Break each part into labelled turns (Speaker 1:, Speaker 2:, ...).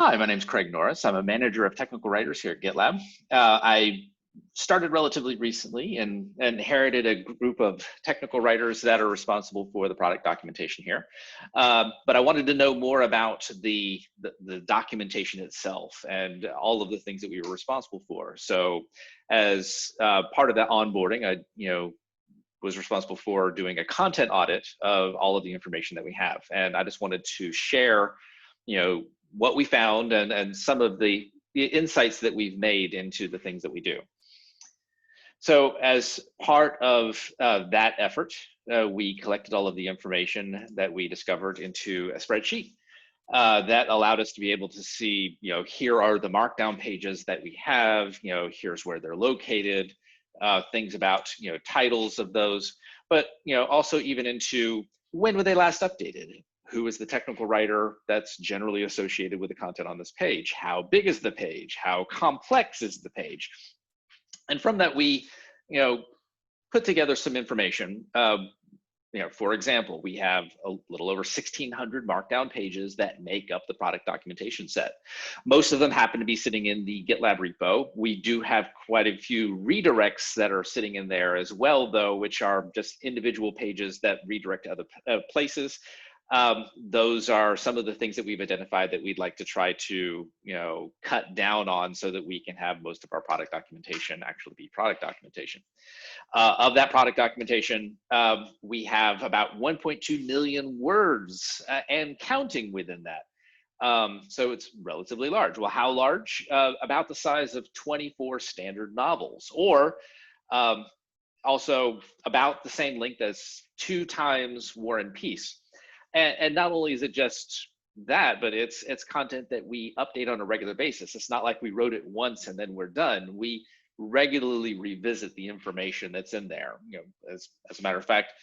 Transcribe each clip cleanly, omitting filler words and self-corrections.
Speaker 1: Hi, my name is Craig Norris. I'm a manager of technical writers here at GitLab. I started relatively recently and inherited a group of technical writers that are responsible for the product documentation here. But I wanted to know more about the documentation itself and all of the things that we were responsible for. So as part of that onboarding, I was responsible for doing a content audit of all of the information that we have. And I just wanted to share, what we found and some of the insights that we've made into the things that we do. So as part of that effort, we collected all of the information that we discovered into a spreadsheet that allowed us to be able to see, here are the markdown pages that we have, here's where they're located, things about, titles of those, but, also even into when were they last updated? Who is the technical writer that's generally associated with the content on this page? How big is the page? How complex is the page? And from that, we, put together some information. For example, we have a little over 1,600 markdown pages that make up the product documentation set. Most of them happen to be sitting in the GitLab repo. We do have quite a few redirects that are sitting in there as well, though, which are just individual pages that redirect to other places. Those are some of the things that we've identified that we'd like to try to, cut down on so that we can have most of our product documentation actually be product documentation. Of that product documentation, we have about 1.2 million words and counting within that. So it's relatively large. Well, how large? About the size of 24 standard novels, or also about the same length as 2 times War and Peace. And not only is it just that, but it's content that we update on a regular basis. It's not like we wrote it once and then we're done. We regularly revisit the information that's in there. As a matter of fact,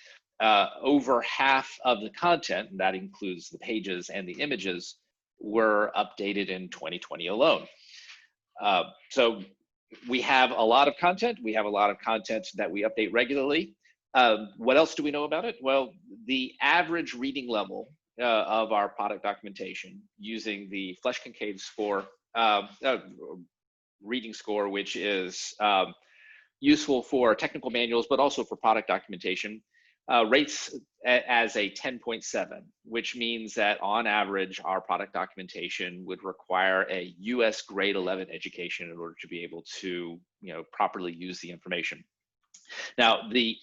Speaker 1: over half of the content, and that includes the pages and the images, were updated in 2020 alone. So we have a lot of content. We have a lot of content that we update regularly. What else do we know about it? Well, the average reading level of our product documentation using the Flesch-Kincaid score, reading score, which is useful for technical manuals, but also for product documentation, rates as a 10.7, which means that on average, our product documentation would require a US grade 11 education in order to be able to, properly use the information. Now, the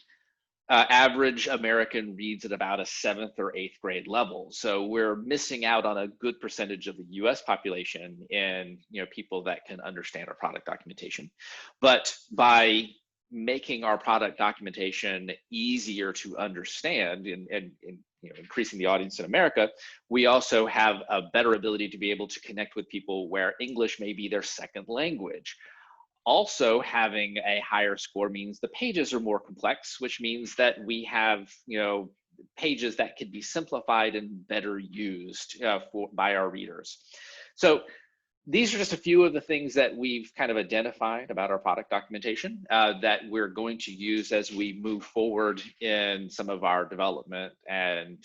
Speaker 1: average American reads at about a 7th or 8th grade level. So we're missing out on a good percentage of the US population in, people that can understand our product documentation. But by making our product documentation easier to understand and increasing the audience in America, we also have a better ability to be able to connect with people where English may be their second language. Also, having a higher score means the pages are more complex, which means that we have, pages that can be simplified and better used by our readers. So these are just a few of the things that we've kind of identified about our product documentation that we're going to use as we move forward in some of our development and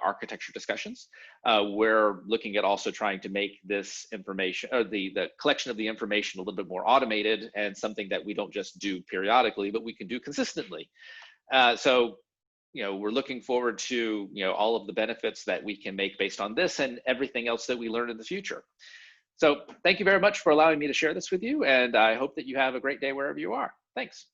Speaker 1: architecture discussions. We're looking at also trying to make this information, or the collection of the information, a little bit more automated and something that we don't just do periodically, but we can do consistently. So we're looking forward to all of the benefits that we can make based on this and everything else that we learn in the future. So thank you very much for allowing me to share this with you, and I hope that you have a great day wherever you are. Thanks.